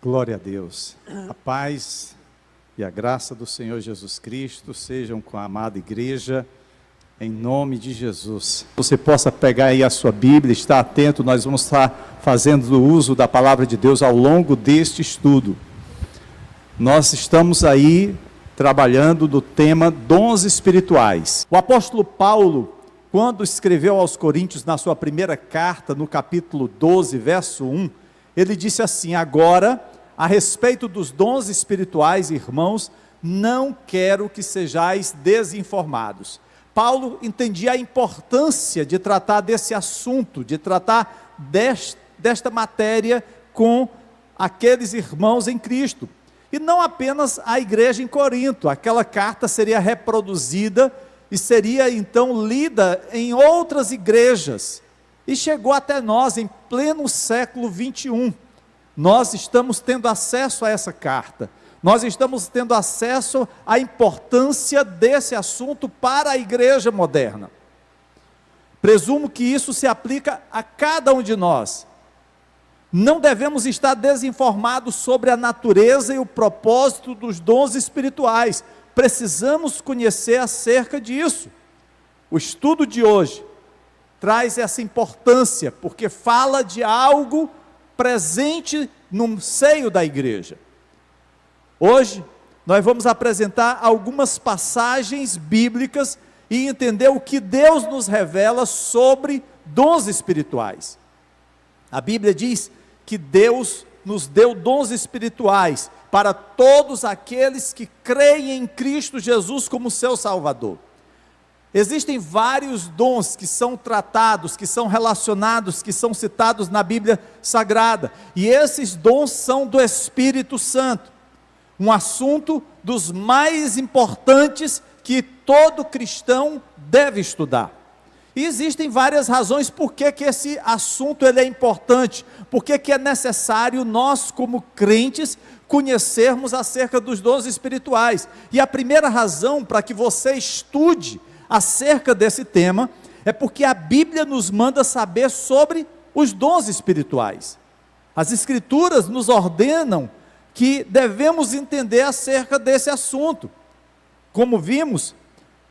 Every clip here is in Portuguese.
Glória a Deus. A paz e a graça do Senhor Jesus Cristo sejam com a amada igreja, em nome de Jesus. Você possa pegar aí a sua Bíblia, estar atento, nós vamos estar fazendo uso da palavra de Deus ao longo deste estudo. Nós estamos aí trabalhando no tema dons espirituais. O apóstolo Paulo, quando escreveu aos Coríntios na sua primeira carta, no capítulo 12, verso 1, ele disse assim: agora, a respeito dos dons espirituais, irmãos, não quero que sejais desinformados. Paulo entendia a importância de tratar desse assunto, de tratar desta matéria com aqueles irmãos em Cristo. E não apenas a igreja em Corinto, aquela carta seria reproduzida e seria então lida em outras igrejas. E chegou até nós em pleno século 21. Nós estamos tendo acesso a essa carta. Nós estamos tendo acesso à importância desse assunto para a igreja moderna. Presumo que isso se aplica a cada um de nós. Não devemos estar desinformados sobre a natureza e o propósito dos dons espirituais. Precisamos conhecer acerca disso. O estudo de hoje traz essa importância, porque fala de algo presente no seio da igreja. Hoje, nós vamos apresentar algumas passagens bíblicas e entender o que Deus nos revela sobre dons espirituais. A Bíblia diz que Deus nos deu dons espirituais para todos aqueles que creem em Cristo Jesus como seu Salvador. Existem vários dons que são tratados, que são relacionados, que são citados na Bíblia Sagrada, e esses dons são do Espírito Santo, um assunto dos mais importantes que todo cristão deve estudar. E existem várias razões por que esse assunto ele é importante, por que é necessário nós, como crentes, conhecermos acerca dos dons espirituais. E a primeira razão para que você estude acerca desse tema é porque a Bíblia nos manda saber sobre os dons espirituais. As Escrituras nos ordenam que devemos entender acerca desse assunto. Como vimos,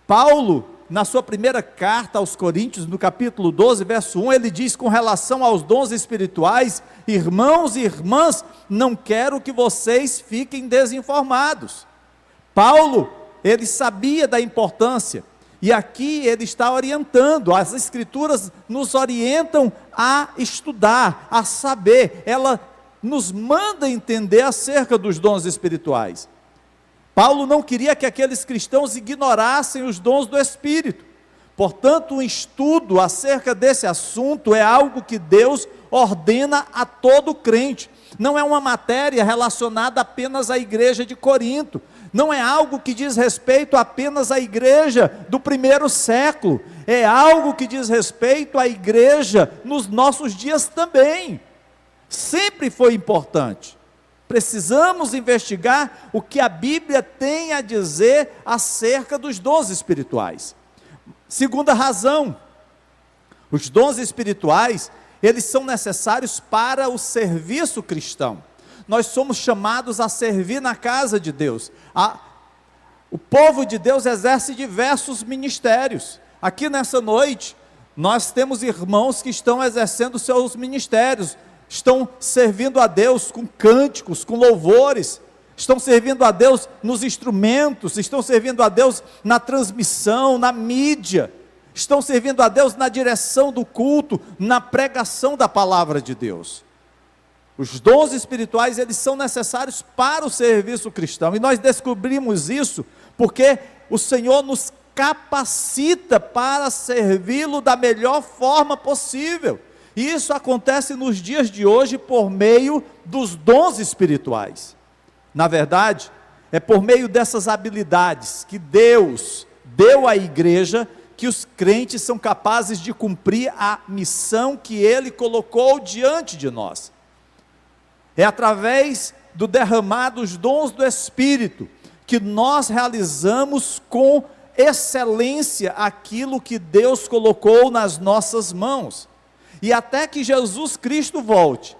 Paulo, na sua primeira carta aos Coríntios, no capítulo 12, verso 1, ele diz com relação aos dons espirituais: irmãos e irmãs, não quero que vocês fiquem desinformados. Paulo, ele sabia da importância, e aqui ele está orientando. As Escrituras nos orientam a estudar, a saber, ela nos manda entender acerca dos dons espirituais. Paulo não queria que aqueles cristãos ignorassem os dons do Espírito. Portanto, um estudo acerca desse assunto é algo que Deus ordena a todo crente. Não é uma matéria relacionada apenas à igreja de Corinto. Não é algo que diz respeito apenas à igreja do primeiro século. É algo que diz respeito à igreja nos nossos dias também. Sempre foi importante. Precisamos investigar o que a Bíblia tem a dizer acerca dos dons espirituais. Segunda razão, os dons espirituais, eles são necessários para o serviço cristão. Nós somos chamados a servir na casa de Deus. O povo de Deus exerce diversos ministérios. Aqui nessa noite, nós temos irmãos que estão exercendo seus ministérios, estão servindo a Deus com cânticos, com louvores, estão servindo a Deus nos instrumentos, estão servindo a Deus na transmissão, na mídia, estão servindo a Deus na direção do culto, na pregação da palavra de Deus. Os dons espirituais, eles são necessários para o serviço cristão, e nós descobrimos isso porque o Senhor nos capacita para servi-lo da melhor forma possível. E isso acontece nos dias de hoje por meio dos dons espirituais. Na verdade, é por meio dessas habilidades que Deus deu à igreja que os crentes são capazes de cumprir a missão que Ele colocou diante de nós. É através do derramar dos dons do Espírito que nós realizamos com excelência aquilo que Deus colocou nas nossas mãos. E até que Jesus Cristo volte,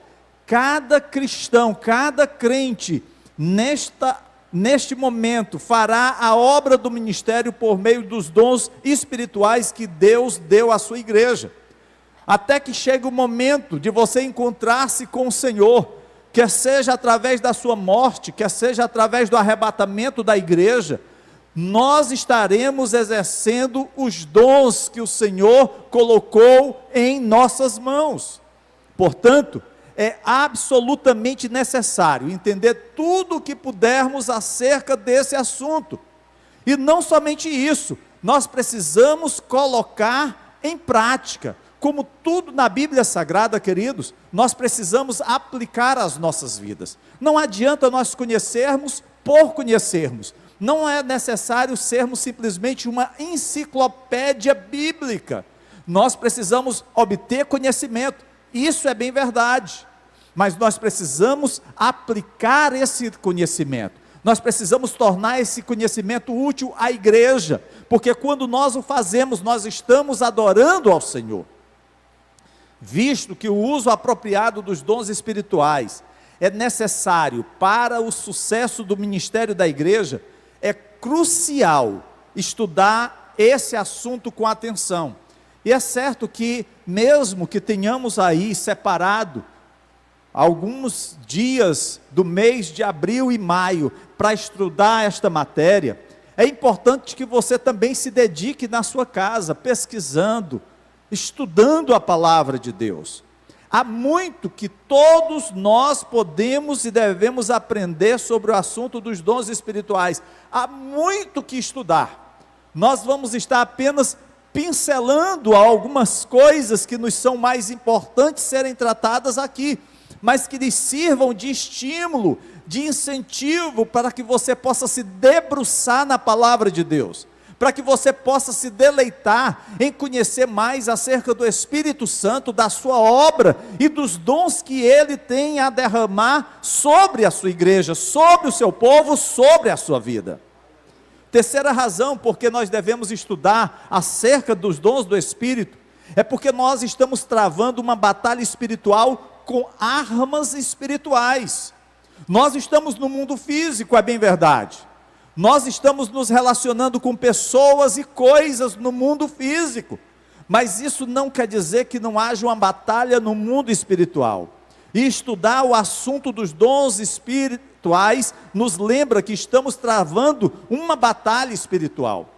cada cristão, cada crente, neste momento, fará a obra do ministério por meio dos dons espirituais que Deus deu à sua igreja, até que chegue o momento de você encontrar-se com o Senhor, quer seja através da sua morte, quer seja através do arrebatamento da igreja, nós estaremos exercendo os dons que o Senhor colocou em nossas mãos. Portanto, é absolutamente necessário entender tudo o que pudermos acerca desse assunto. E não somente isso, nós precisamos colocar em prática. Como tudo na Bíblia Sagrada, queridos, nós precisamos aplicar às nossas vidas. Não adianta nós conhecermos por conhecermos. Não é necessário sermos simplesmente uma enciclopédia bíblica. Nós precisamos obter conhecimento. Isso é bem verdade. Mas nós precisamos aplicar esse conhecimento. Nós precisamos tornar esse conhecimento útil à igreja. Porque quando nós o fazemos, nós estamos adorando ao Senhor. Visto que o uso apropriado dos dons espirituais é necessário para o sucesso do ministério da igreja, é crucial estudar esse assunto com atenção. E é certo que, mesmo que tenhamos aí separado alguns dias do mês de abril e maio para estudar esta matéria, é importante que você também se dedique na sua casa, pesquisando, estudando a palavra de Deus. Há muito que todos nós podemos e devemos aprender sobre o assunto dos dons espirituais. Há muito que estudar. Nós vamos estar apenas pincelando algumas coisas que nos são mais importantes serem tratadas aqui, mas que lhes sirvam de estímulo, de incentivo para que você possa se debruçar na palavra de Deus, para que você possa se deleitar em conhecer mais acerca do Espírito Santo, da sua obra e dos dons que Ele tem a derramar sobre a sua igreja, sobre o seu povo, sobre a sua vida. Terceira razão porque nós devemos estudar acerca dos dons do Espírito, é porque nós estamos travando uma batalha espiritual com armas espirituais. Nós estamos no mundo físico, é bem verdade. Nós estamos nos relacionando com pessoas e coisas no mundo físico, mas isso não quer dizer que não haja uma batalha no mundo espiritual. E estudar o assunto dos dons espirituais nos lembra que estamos travando uma batalha espiritual.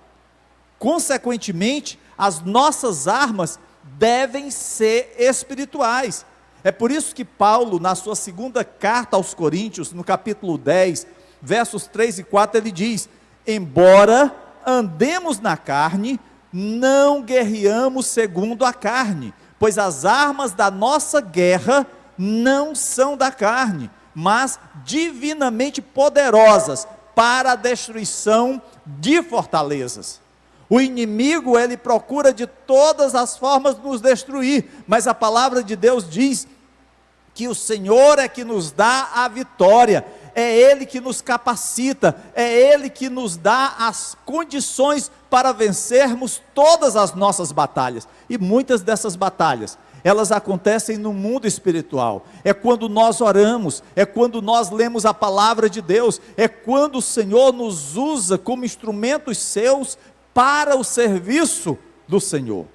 Consequentemente, as nossas armas devem ser espirituais. É por isso que Paulo, na sua segunda carta aos Coríntios, no capítulo 10, versos 3 e 4, ele diz: embora andemos na carne, não guerreamos segundo a carne, pois as armas da nossa guerra não são da carne, mas divinamente poderosas para a destruição de fortalezas. O inimigo, ele procura de todas as formas nos destruir, mas a palavra de Deus diz que o Senhor é que nos dá a vitória, é Ele que nos capacita, é Ele que nos dá as condições para vencermos todas as nossas batalhas. E muitas dessas batalhas, elas acontecem no mundo espiritual. É quando nós oramos, é quando nós lemos a palavra de Deus, é quando o Senhor nos usa como instrumentos seus para o serviço do Senhor.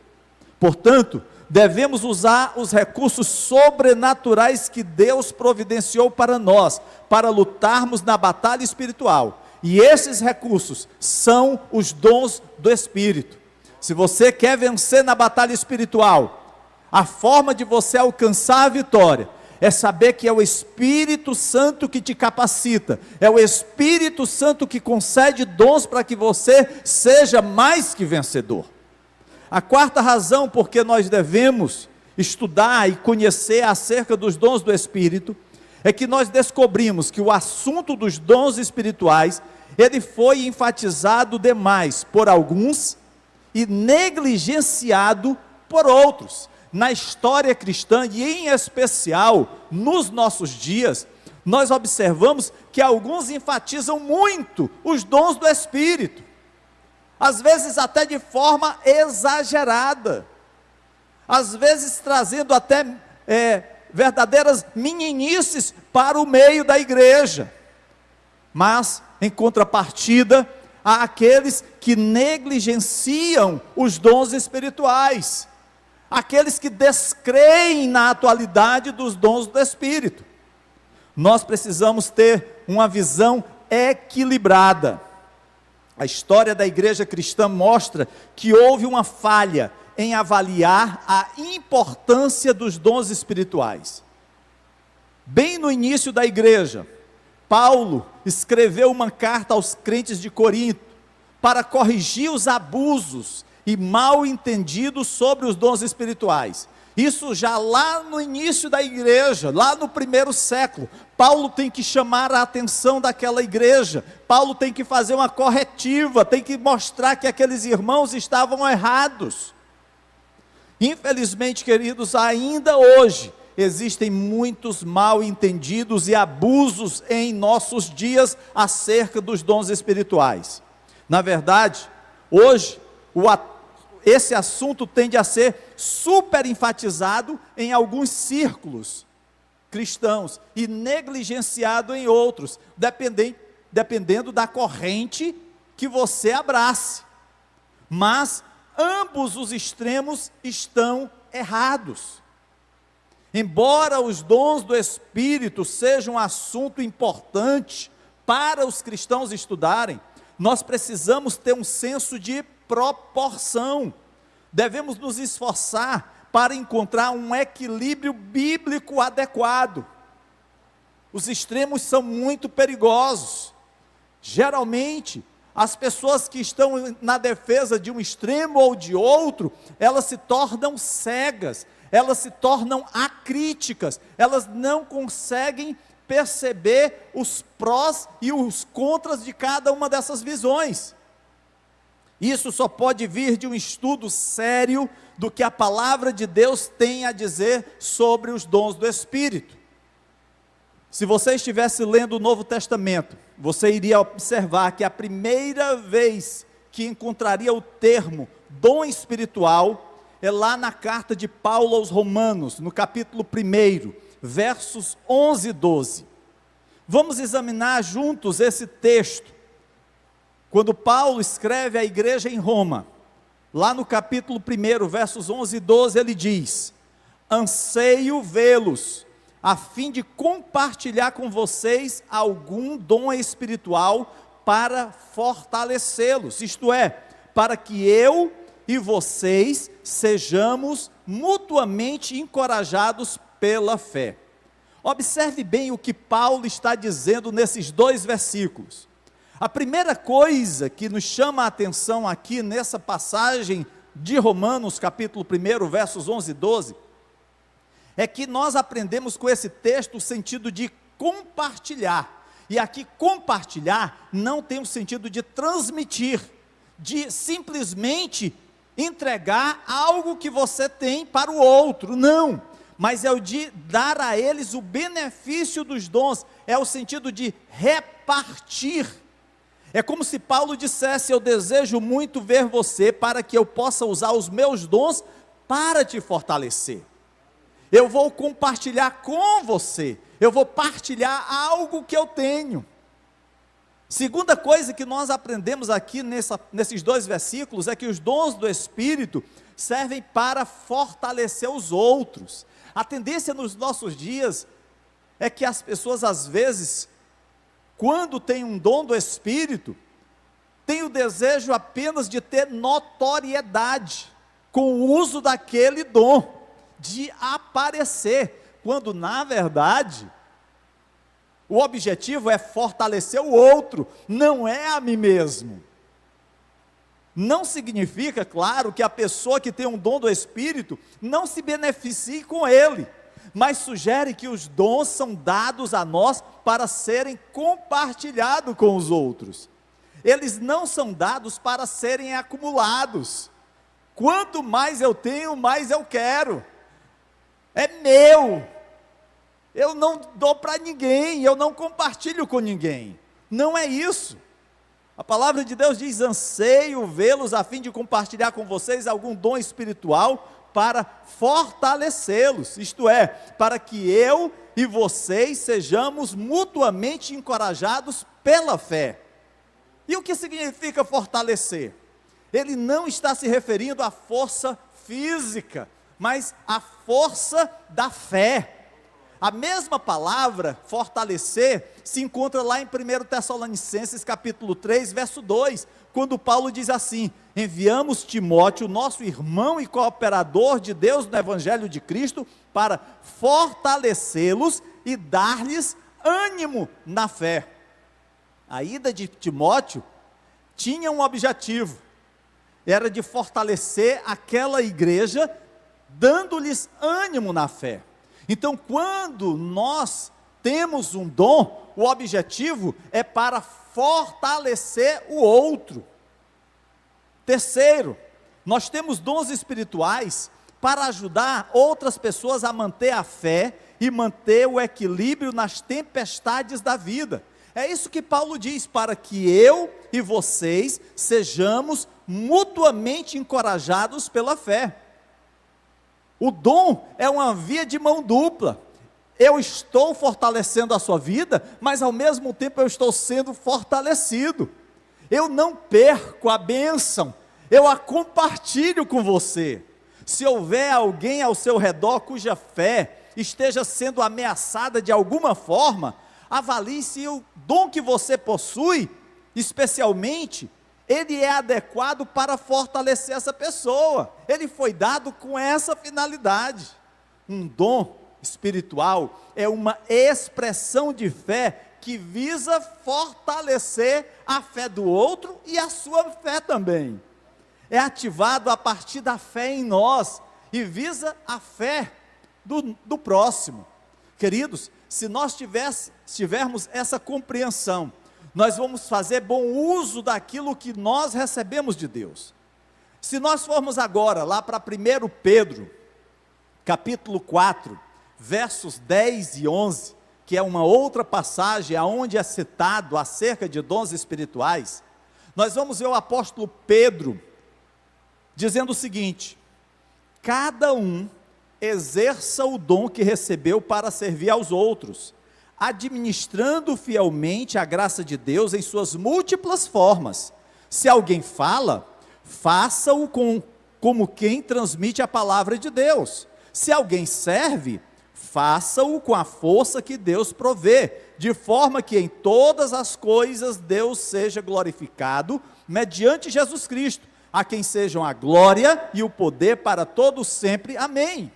Portanto, devemos usar os recursos sobrenaturais que Deus providenciou para nós, para lutarmos na batalha espiritual. E esses recursos são os dons do Espírito. Se você quer vencer na batalha espiritual, a forma de você alcançar a vitória é saber que é o Espírito Santo que te capacita, é o Espírito Santo que concede dons para que você seja mais que vencedor. A quarta razão porque nós devemos estudar e conhecer acerca dos dons do Espírito, é que nós descobrimos que o assunto dos dons espirituais, ele foi enfatizado demais por alguns e negligenciado por outros. Na história cristã e em especial nos nossos dias, nós observamos que alguns enfatizam muito os dons do Espírito, às vezes até de forma exagerada, às vezes trazendo até verdadeiras meninices para o meio da igreja. Mas, em contrapartida, há aqueles que negligenciam os dons espirituais, aqueles que descreem na atualidade dos dons do Espírito. Nós precisamos ter uma visão equilibrada. A história da igreja cristã mostra que houve uma falha em avaliar a importância dos dons espirituais. Bem no início da igreja, Paulo escreveu uma carta aos crentes de Corinto para corrigir os abusos e mal entendidos sobre os dons espirituais. Isso já lá no início da igreja, lá no primeiro século, Paulo tem que chamar a atenção daquela igreja, Paulo tem que fazer uma corretiva, tem que mostrar que aqueles irmãos estavam errados. Infelizmente, queridos, ainda hoje, existem muitos mal entendidos e abusos em nossos dias acerca dos dons espirituais. Na verdade, hoje, esse assunto tende a ser super enfatizado em alguns círculos cristãos e negligenciado em outros, dependendo da corrente que você abrace. Mas ambos os extremos estão errados. Embora os dons do Espírito sejam um assunto importante para os cristãos estudarem, nós precisamos ter um senso de proporção. Devemos nos esforçar para encontrar um equilíbrio bíblico adequado. Os extremos são muito perigosos. Geralmente, as pessoas que estão na defesa de um extremo ou de outro, elas se tornam cegas, elas se tornam acríticas, elas não conseguem perceber os prós e os contras de cada uma dessas visões. Isso só pode vir de um estudo sério do que a palavra de Deus tem a dizer sobre os dons do Espírito. Se você estivesse lendo o Novo Testamento, você iria observar que a primeira vez que encontraria o termo dom espiritual é lá na carta de Paulo aos Romanos, no capítulo 1, versos 11 e 12. Vamos examinar juntos esse texto. Quando Paulo escreve à igreja em Roma, lá no capítulo 1, versos 11 e 12, ele diz: anseio vê-los, a fim de compartilhar com vocês algum dom espiritual para fortalecê-los, isto é, para que eu e vocês sejamos mutuamente encorajados pela fé. Observe bem o que Paulo está dizendo nesses dois versículos. A primeira coisa que nos chama a atenção aqui nessa passagem de Romanos, capítulo 1, versos 11 e 12, é que nós aprendemos com esse texto o sentido de compartilhar. E aqui compartilhar não tem o sentido de transmitir, de simplesmente entregar algo que você tem para o outro, não, mas é o de dar a eles o benefício dos dons, é o sentido de repartir. É como se Paulo dissesse: eu desejo muito ver você para que eu possa usar os meus dons para te fortalecer. Eu vou compartilhar com você, eu vou partilhar algo que eu tenho. Segunda coisa que nós aprendemos aqui nesses dois versículos é que os dons do Espírito servem para fortalecer os outros. A tendência nos nossos dias é que as pessoas às vezes, quando tem um dom do Espírito, tem o desejo apenas de ter notoriedade com o uso daquele dom, de aparecer, quando na verdade o objetivo é fortalecer o outro, não é a mim mesmo. Não significa, claro, que a pessoa que tem um dom do Espírito não se beneficie com ele, mas sugere que os dons são dados a nós para serem compartilhados com os outros. Eles não são dados para serem acumulados. Quanto mais eu tenho, mais eu quero. É meu. Eu não dou para ninguém, eu não compartilho com ninguém. Não é isso. A palavra de Deus diz: anseio vê-los a fim de compartilhar com vocês algum dom espiritual para fortalecê-los, isto é, para que eu e vocês sejamos mutuamente encorajados pela fé. E o que significa fortalecer? Ele não está se referindo à força física, mas à força da fé. A mesma palavra, fortalecer, se encontra lá em 1 Tessalonicenses capítulo 3, verso 2, quando Paulo diz assim: enviamos Timóteo, nosso irmão e cooperador de Deus no Evangelho de Cristo, para fortalecê-los e dar-lhes ânimo na fé. A ida de Timóteo tinha um objetivo, era de fortalecer aquela igreja, dando-lhes ânimo na fé. Então, quando nós temos um dom, o objetivo é para fortalecer o outro. Terceiro, nós temos dons espirituais para ajudar outras pessoas a manter a fé e manter o equilíbrio nas tempestades da vida. É isso que Paulo diz, para que eu e vocês sejamos mutuamente encorajados pela fé. O dom é uma via de mão dupla. Eu estou fortalecendo a sua vida, mas ao mesmo tempo eu estou sendo fortalecido. Eu não perco a bênção, eu a compartilho com você. Se houver alguém ao seu redor cuja fé esteja sendo ameaçada de alguma forma, avalie se o dom que você possui, especialmente, ele é adequado para fortalecer essa pessoa. Ele foi dado com essa finalidade. Um dom espiritual é uma expressão de fé que visa fortalecer a fé do outro e a sua fé também. É ativado a partir da fé em nós e visa a fé do próximo. Queridos, se nós tivermos essa compreensão, nós vamos fazer bom uso daquilo que nós recebemos de Deus. Se nós formos agora lá para 1 Pedro, capítulo 4, versos 10 e 11, que é uma outra passagem onde é citado acerca de dons espirituais, nós vamos ver o apóstolo Pedro dizendo o seguinte: cada um exerça o dom que recebeu para servir aos outros, administrando fielmente a graça de Deus em suas múltiplas formas. Se alguém fala, faça-o como quem transmite a palavra de Deus. Se alguém serve, faça-o com a força que Deus provê, de forma que em todas as coisas Deus seja glorificado, mediante Jesus Cristo, a quem sejam a glória e o poder para todos sempre. Amém.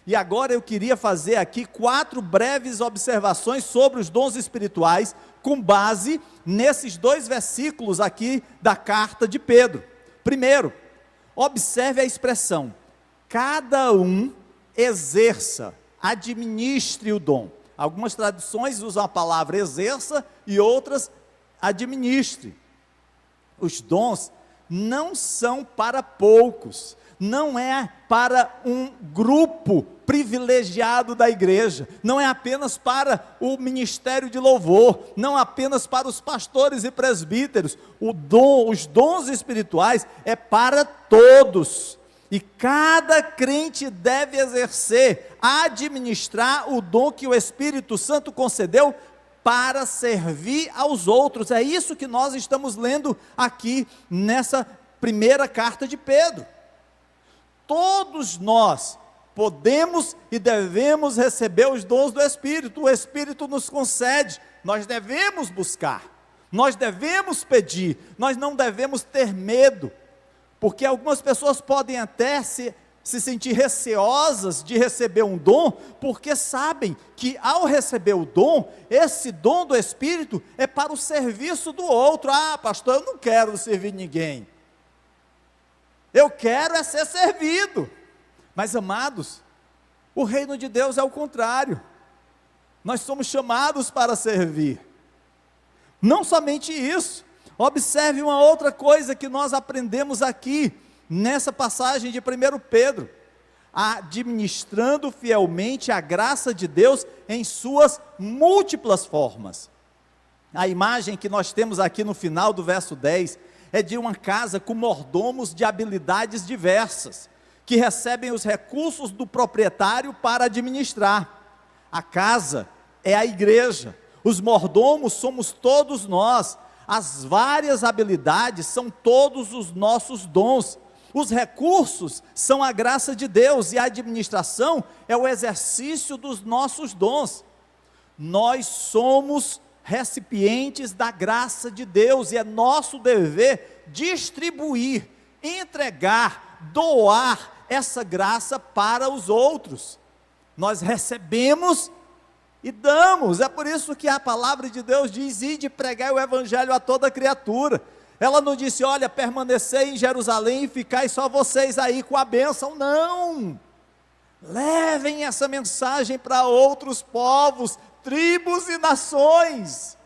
E agora eu queria fazer aqui 4 breves observações sobre os dons espirituais, com base nesses 2 versículos aqui da carta de Pedro. Primeiro, observe a expressão: cada um exerça, administre o dom. Algumas traduções usam a palavra exerça e outras administre. Os dons não são para poucos, não é para um grupo privilegiado da igreja, não é apenas para o ministério de louvor, não apenas para os pastores e presbíteros. Os dons espirituais é para todos, e cada crente deve exercer, administrar o dom que o Espírito Santo concedeu para servir aos outros. É isso que nós estamos lendo aqui nessa primeira carta de Pedro. Todos nós podemos e devemos receber os dons do Espírito. O Espírito nos concede, nós devemos buscar, nós devemos pedir, nós não devemos ter medo, porque algumas pessoas podem até se sentir receosas de receber um dom, porque sabem que ao receber o dom, esse dom do Espírito é para o serviço do outro. Ah, pastor, eu não quero servir ninguém, eu quero é ser servido. Mas amados, o reino de Deus é o contrário, nós somos chamados para servir. Não somente isso, observe uma outra coisa que nós aprendemos aqui, nessa passagem de 1 Pedro: administrando fielmente a graça de Deus em suas múltiplas formas. A imagem que nós temos aqui no final do verso 10, é de uma casa com mordomos de habilidades diversas, que recebem os recursos do proprietário para administrar. A casa é a igreja, os mordomos somos todos nós, as várias habilidades são todos os nossos dons, os recursos são a graça de Deus e a administração é o exercício dos nossos dons. Nós somos recipientes da graça de Deus e é nosso dever distribuir, entregar, doar essa graça para os outros. Nós recebemos e damos. É por isso que a palavra de Deus diz: ide pregai o evangelho a toda criatura. Ela não disse: olha, permanecei em Jerusalém e ficai só vocês aí com a bênção. Não, levem essa mensagem para outros povos, tribos e nações.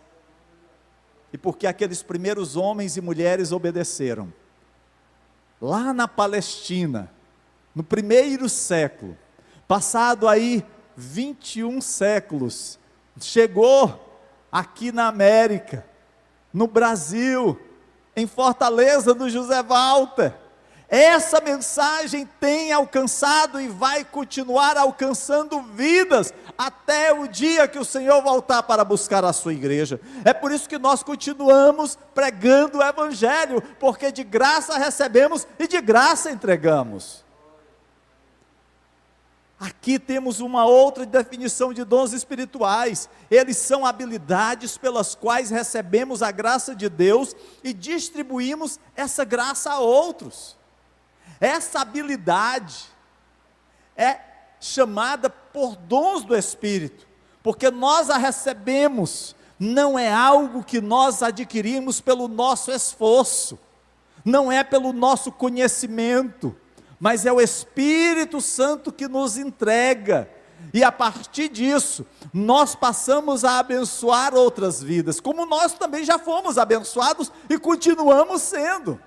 E porque aqueles primeiros homens e mulheres obedeceram, lá na Palestina, no primeiro século, passado aí 21 séculos, chegou aqui na América, no Brasil, em Fortaleza do José Walter. Essa mensagem tem alcançado e vai continuar alcançando vidas, até o dia que o Senhor voltar para buscar a sua igreja. É por isso que nós continuamos pregando o evangelho, porque de graça recebemos e de graça entregamos. Aqui temos uma outra definição de dons espirituais. Eles são habilidades pelas quais recebemos a graça de Deus e distribuímos essa graça a outros. Essa habilidade é chamada por dons do Espírito, porque nós a recebemos, não é algo que nós adquirimos pelo nosso esforço, não é pelo nosso conhecimento, mas é o Espírito Santo que nos entrega, e a partir disso, nós passamos a abençoar outras vidas, como nós também já fomos abençoados e continuamos sendo.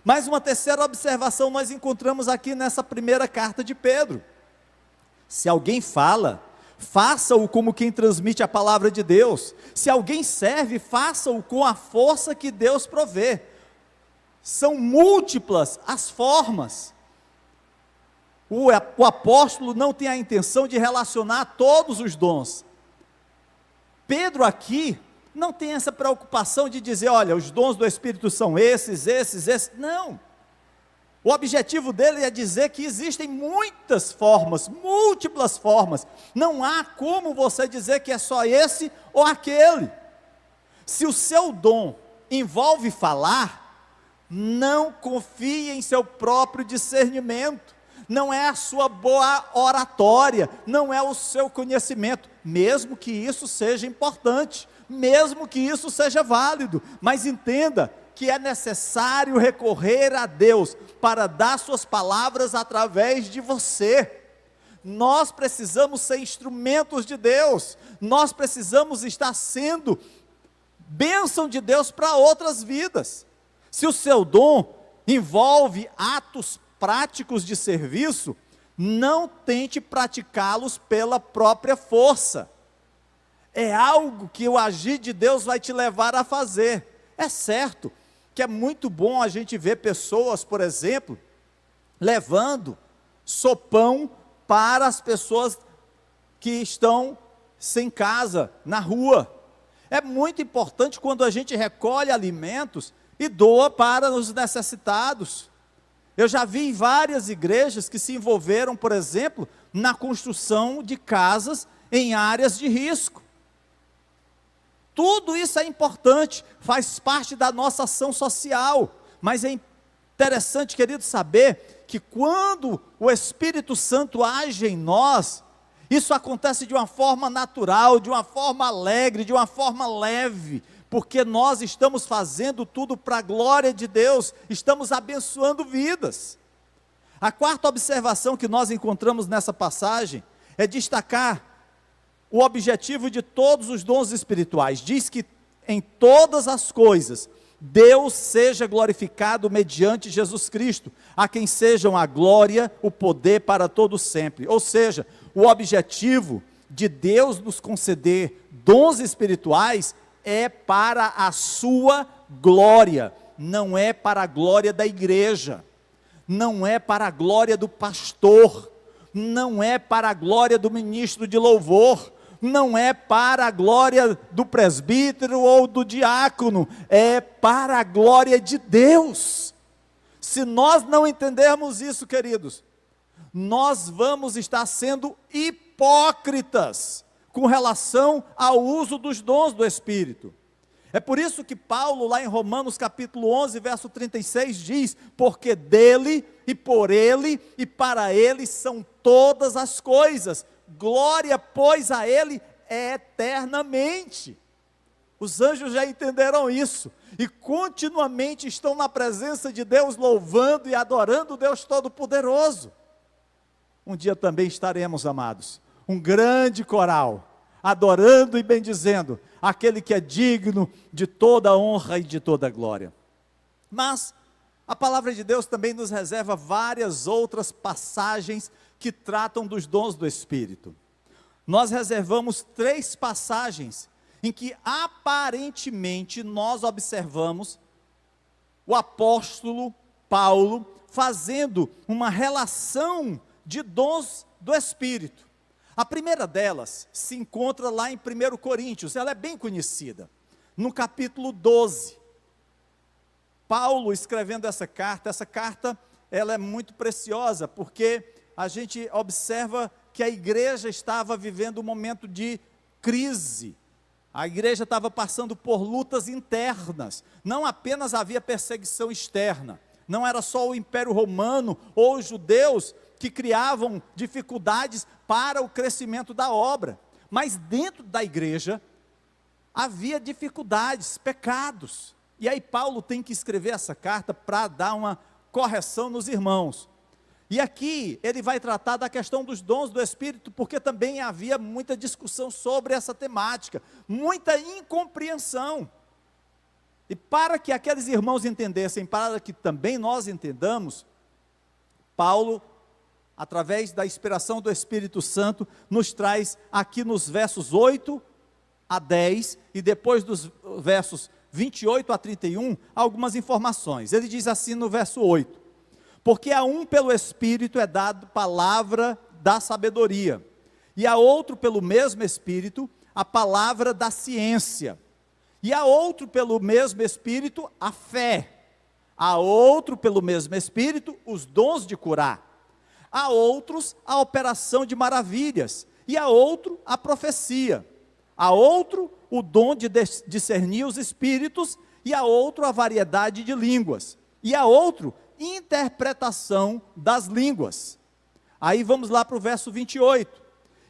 Mais uma terceira observação nós encontramos aqui nessa primeira carta de Pedro: se alguém fala, faça-o como quem transmite a palavra de Deus. Se alguém serve, faça-o com a força que Deus provê. São múltiplas as formas. O apóstolo não tem a intenção de relacionar todos os dons. Pedro aqui não tem essa preocupação de dizer: olha, os dons do Espírito são esses. Não. O objetivo dele é dizer que existem muitas formas, múltiplas formas. Não há como você dizer que é só esse ou aquele. Se o seu dom envolve falar, não confie em seu próprio discernimento. Não é a sua boa oratória, não é o seu conhecimento, mesmo que isso seja importante, mesmo que isso seja válido, mas entenda que é necessário recorrer a Deus para dar suas palavras através de você. Nós precisamos ser instrumentos de Deus, nós precisamos estar sendo bênção de Deus para outras vidas. Se o seu dom envolve atos práticos de serviço, não tente praticá-los pela própria força. É algo que o agir de Deus vai te levar a fazer. É certo que é muito bom a gente ver pessoas, por exemplo, levando sopão para as pessoas que estão sem casa, na rua. É muito importante quando a gente recolhe alimentos e doa para os necessitados. Eu já vi várias igrejas que se envolveram, por exemplo, na construção de casas em áreas de risco. Tudo isso é importante, faz parte da nossa ação social, mas é interessante, querido, saber que quando o Espírito Santo age em nós, isso acontece de uma forma natural, de uma forma alegre, de uma forma leve, porque nós estamos fazendo tudo para a glória de Deus, estamos abençoando vidas. A quarta observação que nós encontramos nessa passagem é destacar o objetivo de todos os dons espirituais. Diz que em todas as coisas, Deus seja glorificado mediante Jesus Cristo, a quem sejam a glória, o poder para todo sempre. Ou seja, o objetivo de Deus nos conceder dons espirituais é para a sua glória, não é para a glória da igreja, não é para a glória do pastor, não é para a glória do ministro de louvor, não é para a glória do presbítero ou do diácono, é para a glória de Deus. Se nós não entendermos isso, queridos, nós vamos estar sendo hipócritas com relação ao uso dos dons do Espírito. É por isso que Paulo, lá em Romanos capítulo 11, verso 36, diz: porque dele, e por ele, e para ele são todas as coisas, glória, pois, a ele eternamente. Os anjos já entenderam isso, e continuamente estão na presença de Deus, louvando e adorando o Deus Todo-Poderoso. Um dia também estaremos, amados, um grande coral, adorando e bendizendo aquele que é digno de toda honra e de toda glória. Mas a palavra de Deus também nos reserva várias outras passagens que tratam dos dons do Espírito. Nós reservamos 3 passagens em que aparentemente nós observamos o apóstolo Paulo fazendo uma relação de dons do Espírito. A primeira delas se encontra lá em 1 Coríntios, ela é bem conhecida, no capítulo 12. Paulo escrevendo essa carta ela é muito preciosa, porque a gente observa que a igreja estava vivendo um momento de crise, a igreja estava passando por lutas internas, não apenas havia perseguição externa, não era só o Império Romano ou os judeus que criavam dificuldades para o crescimento da obra, mas dentro da igreja havia dificuldades, pecados, e aí Paulo tem que escrever essa carta para dar uma correção nos irmãos. E aqui ele vai tratar da questão dos dons do Espírito, porque também havia muita discussão sobre essa temática, muita incompreensão. E para que aqueles irmãos entendessem, para que também nós entendamos, Paulo, através da inspiração do Espírito Santo, nos traz aqui nos versos 8 a 10, e depois dos versos 28 a 31, algumas informações. Ele diz assim no verso 8: porque a um pelo Espírito é dado palavra da sabedoria, e a outro pelo mesmo Espírito a palavra da ciência, e a outro pelo mesmo Espírito a fé, a outro pelo mesmo Espírito os dons de curar, a outros a operação de maravilhas, e a outro a profecia, a outro o dom de discernir os espíritos, e a outro a variedade de línguas, e a outro interpretação das línguas. Aí vamos lá para o verso 28,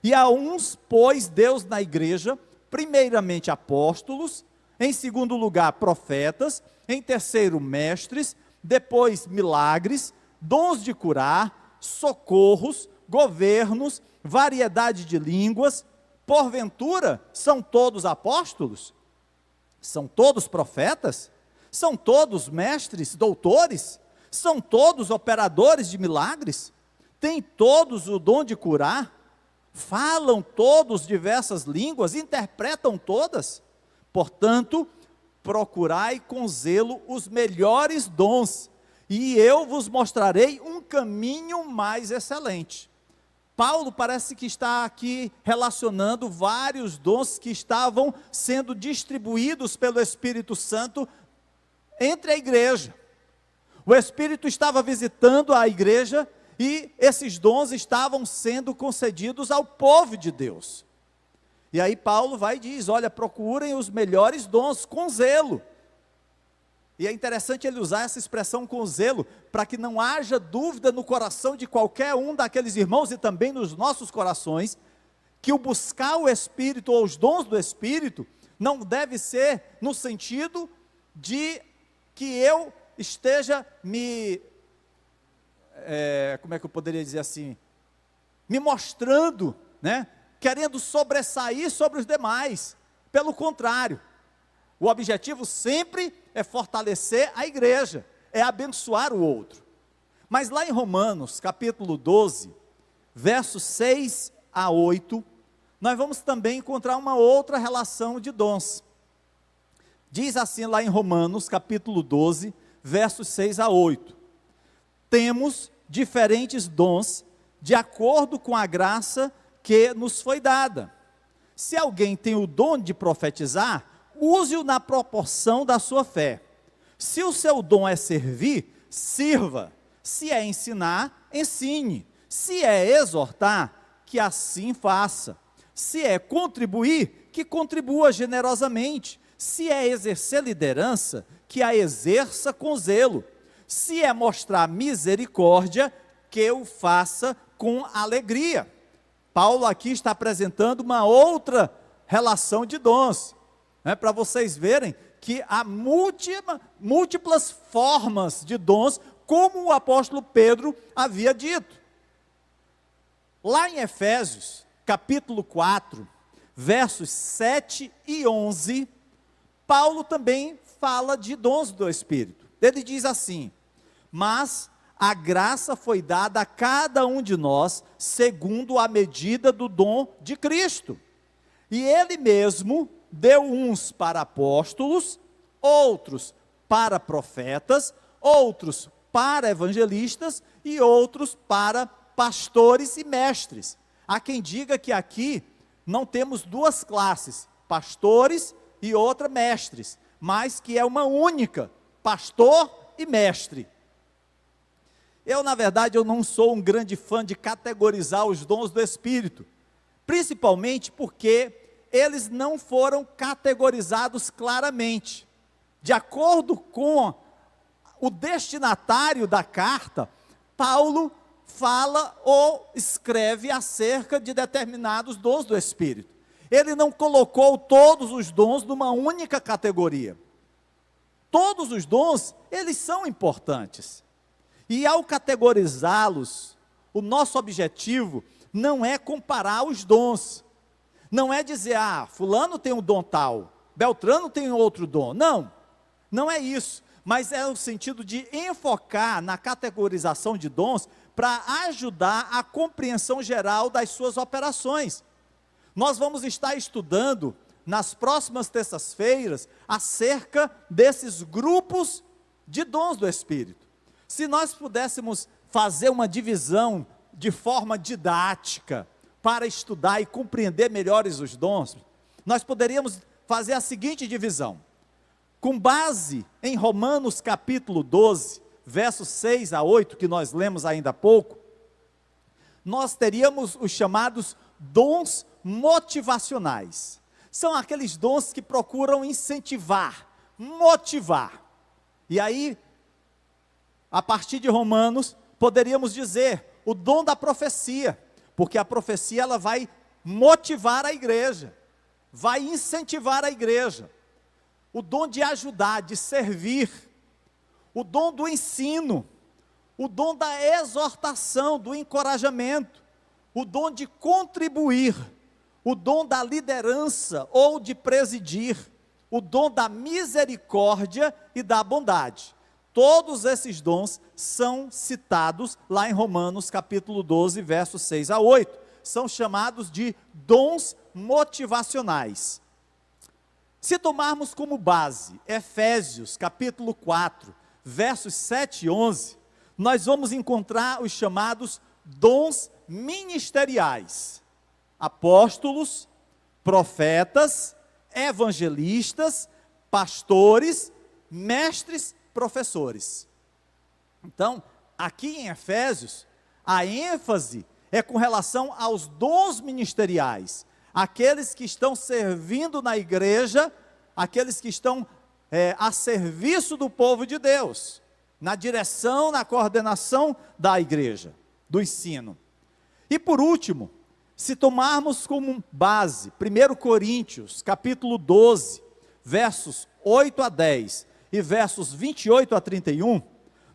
e a uns pôs Deus na igreja, primeiramente apóstolos, em segundo lugar profetas, em terceiro mestres, depois milagres, dons de curar, socorros, governos, variedade de línguas. Porventura, são todos apóstolos? São todos profetas? São todos mestres, doutores? São todos operadores de milagres? Têm todos o dom de curar? Falam todos diversas línguas? Interpretam todas? Portanto, procurai com zelo os melhores dons, e eu vos mostrarei um caminho mais excelente. Paulo parece que está aqui relacionando vários dons que estavam sendo distribuídos pelo Espírito Santo entre a igreja. O Espírito estava visitando a igreja e esses dons estavam sendo concedidos ao povo de Deus. E aí Paulo vai e diz: olha, procurem os melhores dons com zelo. E é interessante ele usar essa expressão com zelo, para que não haja dúvida no coração de qualquer um daqueles irmãos e também nos nossos corações, que o buscar o Espírito ou os dons do Espírito não deve ser no sentido de que eu esteja como é que eu poderia dizer assim, me mostrando, né, querendo sobressair sobre os demais. Pelo contrário, o objetivo sempre é fortalecer a igreja, é abençoar o outro. Mas lá em Romanos, capítulo 12, versos 6 a 8, nós vamos também encontrar uma outra relação de dons. Diz assim lá em Romanos, capítulo 12, versos 6 a 8: temos diferentes dons de acordo com a graça que nos foi dada. Se alguém tem o dom de profetizar, use-o na proporção da sua fé. Se o seu dom é servir, sirva. Se é ensinar, ensine. Se é exortar, que assim faça. Se é contribuir, que contribua generosamente. Se é exercer liderança, que a exerça com zelo. Se é mostrar misericórdia, que o faça com alegria. Paulo aqui está apresentando uma outra relação de dons, para vocês verem que há múltiplas formas de dons, como o apóstolo Pedro havia dito. Lá em Efésios, capítulo 4, versos 7 e 11, Paulo também fala de dons do Espírito. Ele diz assim: mas a graça foi dada a cada um de nós, segundo a medida do dom de Cristo. E Ele mesmo deu uns para apóstolos, outros para profetas, outros para evangelistas e outros para pastores e mestres. Há quem diga que aqui não temos duas classes, pastores e outra mestres, mas que é uma única, pastor e mestre. Eu, na verdade, eu não sou um grande fã de categorizar os dons do Espírito, principalmente porque eles não foram categorizados claramente. De acordo com o destinatário da carta, Paulo fala ou escreve acerca de determinados dons do Espírito. Ele não colocou todos os dons numa única categoria. Todos os dons, eles são importantes. E ao categorizá-los, o nosso objetivo não é comparar os dons. Não é dizer, fulano tem um dom tal, Beltrano tem outro dom. Não, não é isso. Mas é o sentido de enfocar na categorização de dons para ajudar a compreensão geral das suas operações. Nós vamos estar estudando nas próximas terças-feiras acerca desses grupos de dons do Espírito. Se nós pudéssemos fazer uma divisão de forma didática para estudar e compreender melhores os dons, nós poderíamos fazer a seguinte divisão. Com base em Romanos capítulo 12, versos 6 a 8, que nós lemos ainda há pouco, nós teríamos os chamados dons motivacionais. São aqueles dons que procuram incentivar, motivar. E aí, a partir de Romanos, poderíamos dizer o dom da profecia, porque a profecia ela vai motivar a igreja, vai incentivar a igreja. O dom de ajudar, de servir, o dom do ensino, o dom da exortação, do encorajamento, o dom de contribuir, o dom da liderança ou de presidir, o dom da misericórdia e da bondade. Todos esses dons são citados lá em Romanos capítulo 12, versos 6 a 8. São chamados de dons motivacionais. Se tomarmos como base Efésios capítulo 4, versos 7 e 11, nós vamos encontrar os chamados dons ministeriais. Apóstolos, profetas, evangelistas, pastores, mestres, professores. Então, aqui em Efésios, a ênfase é com relação aos dons ministeriais, aqueles que estão servindo na igreja, aqueles que estão a serviço do povo de Deus, na direção, na coordenação da igreja, do ensino. E por último, se tomarmos como base 1 Coríntios, capítulo 12, versos 8 a 10 e versos 28 a 31,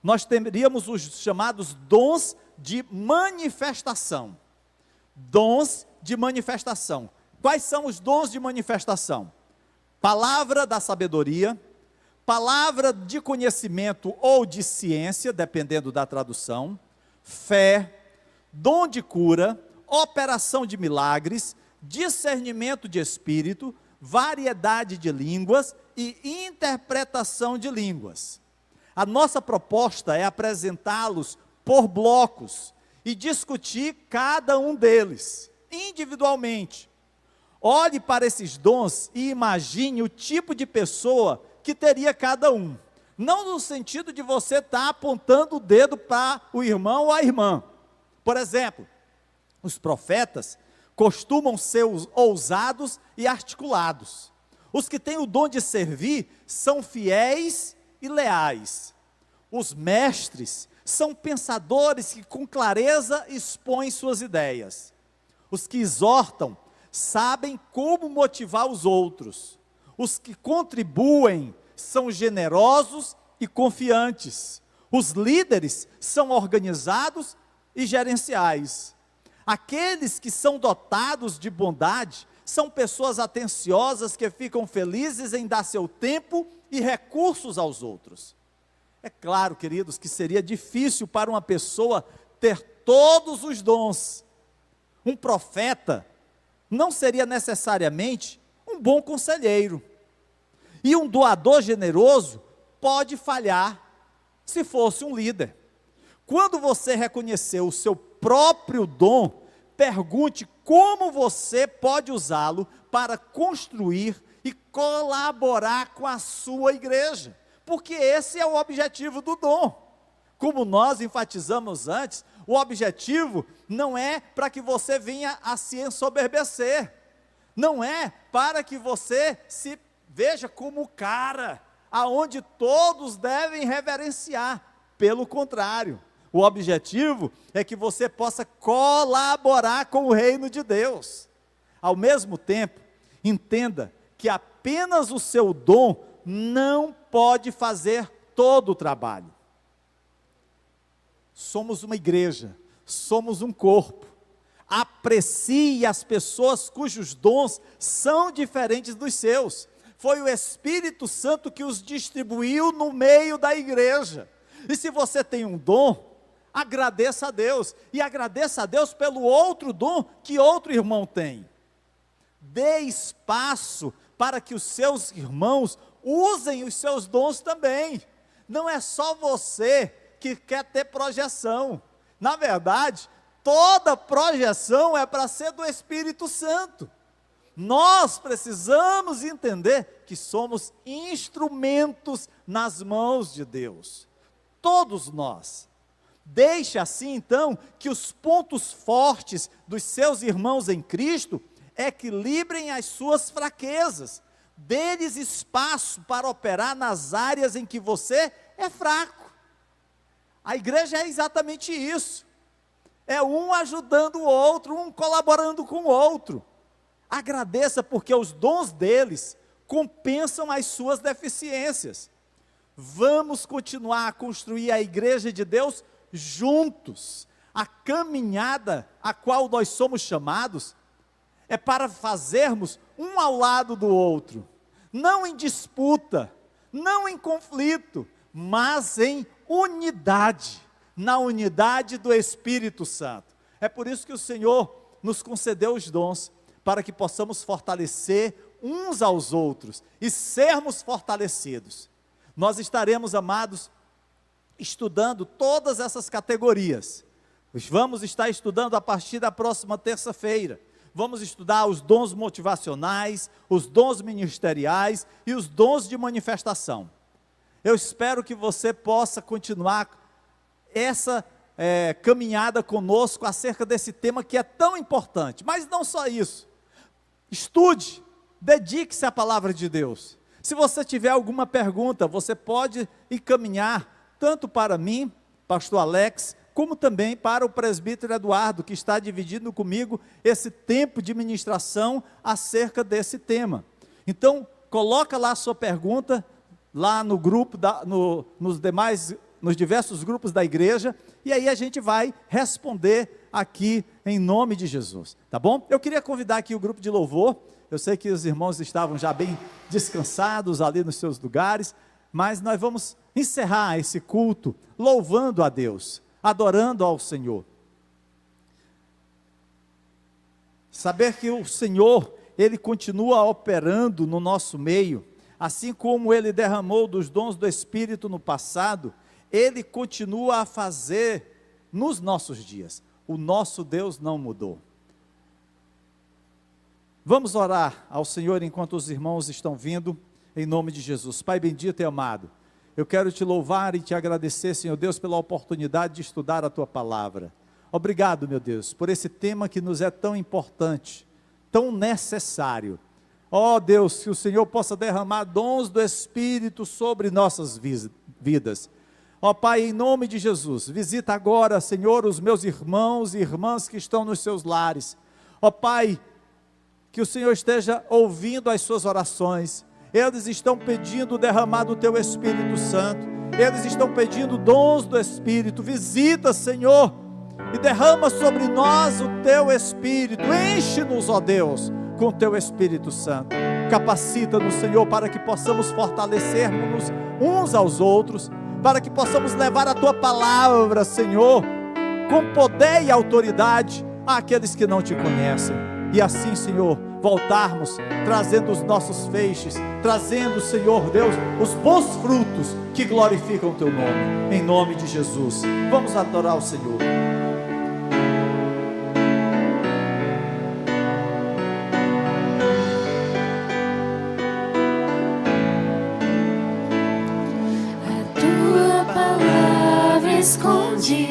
nós teríamos os chamados dons de manifestação. Dons de manifestação. Quais são os dons de manifestação? Palavra da sabedoria, palavra de conhecimento ou de ciência, dependendo da tradução, fé, dom de cura, operação de milagres, discernimento de espírito, variedade de línguas e interpretação de línguas. A nossa proposta é apresentá-los por blocos e discutir cada um deles, individualmente. Olhe para esses dons e imagine o tipo de pessoa que teria cada um. Não no sentido de você estar apontando o dedo para o irmão ou a irmã. Por exemplo, os profetas costumam ser ousados e articulados. Os que têm o dom de servir são fiéis e leais. Os mestres são pensadores que com clareza expõem suas ideias. Os que exortam sabem como motivar os outros. Os que contribuem são generosos e confiantes. Os líderes são organizados e gerenciais. Aqueles que são dotados de bondade são pessoas atenciosas que ficam felizes em dar seu tempo e recursos aos outros. É claro, queridos, que seria difícil para uma pessoa ter todos os dons. Um profeta não seria necessariamente um bom conselheiro. E um doador generoso pode falhar se fosse um líder. Quando você reconhecer o seu próprio dom, pergunte como você pode usá-lo para construir e colaborar com a sua igreja, porque esse é o objetivo do dom. Como nós enfatizamos antes, o objetivo não é para que você venha a se ensoberbecer, não é para que você se veja como o cara, aonde todos devem reverenciar. Pelo contrário, o objetivo é que você possa colaborar com o reino de Deus. Ao mesmo tempo, entenda que apenas o seu dom não pode fazer todo o trabalho. Somos uma igreja, somos um corpo. Aprecie as pessoas cujos dons são diferentes dos seus. Foi o Espírito Santo que os distribuiu no meio da igreja. E se você tem um dom, agradeça a Deus, e agradeça a Deus pelo outro dom que outro irmão tem. Dê espaço para que os seus irmãos usem os seus dons também. Não é só você que quer ter projeção. Na verdade, toda projeção é para ser do Espírito Santo. Nós precisamos entender que somos instrumentos nas mãos de Deus. Todos nós. Deixe assim então que os pontos fortes dos seus irmãos em Cristo equilibrem as suas fraquezas. Dê-lhes espaço para operar nas áreas em que você é fraco. A igreja é exatamente isso. É um ajudando o outro, um colaborando com o outro. Agradeça porque os dons deles compensam as suas deficiências. Vamos continuar a construir a igreja de Deus juntos. A caminhada a qual nós somos chamados é para fazermos um ao lado do outro, não em disputa, não em conflito, mas em unidade, na unidade do Espírito Santo. É por isso que o Senhor nos concedeu os dons, para que possamos fortalecer uns aos outros e sermos fortalecidos. Nós estaremos, amados, estudando todas essas categorias. Vamos estar estudando a partir da próxima terça-feira. Vamos estudar os dons motivacionais, os dons ministeriais e os dons de manifestação. Eu espero que você possa continuar essa caminhada conosco acerca desse tema que é tão importante. Mas não só isso. Estude, dedique-se à palavra de Deus. Se você tiver alguma pergunta, você pode encaminhar tanto para mim, pastor Alex, como também para o presbítero Eduardo, que está dividindo comigo esse tempo de ministração acerca desse tema. Então, coloca lá a sua pergunta, lá no grupo, nos diversos grupos da igreja, e aí a gente vai responder aqui em nome de Jesus, tá bom? Eu queria convidar aqui o grupo de louvor. Eu sei que os irmãos estavam já bem descansados ali nos seus lugares, mas nós vamos encerrar esse culto louvando a Deus, adorando ao Senhor. Saber que o Senhor, Ele continua operando no nosso meio, Assim como Ele derramou dos dons do Espírito no passado, Ele continua a fazer nos nossos dias. O nosso Deus não mudou. Vamos orar ao Senhor enquanto os irmãos estão vindo, em nome de Jesus. Pai bendito e amado, eu quero te louvar e te agradecer, Senhor Deus, pela oportunidade de estudar a tua palavra. Obrigado, meu Deus, por esse tema que nos é tão importante, tão necessário. Ó Deus, que o Senhor possa derramar dons do Espírito sobre nossas vidas. Ó Pai, em nome de Jesus, visita agora, Senhor, os meus irmãos e irmãs que estão nos seus lares. Ó Pai, que o Senhor esteja ouvindo as suas orações. Eles estão pedindo o derramar do teu Espírito Santo. Eles estão pedindo dons do Espírito. Visita, Senhor, e derrama sobre nós o teu Espírito. Enche-nos, ó Deus, com o teu Espírito Santo. Capacita-nos, Senhor, para que possamos fortalecermos uns aos outros, para que possamos levar a tua palavra, Senhor, com poder e autoridade àqueles que não te conhecem. E assim, Senhor, voltarmos trazendo os nossos feixes, trazendo, Senhor Deus, os bons frutos que glorificam o teu nome, em nome de Jesus. Vamos adorar o Senhor. A tua palavra escondi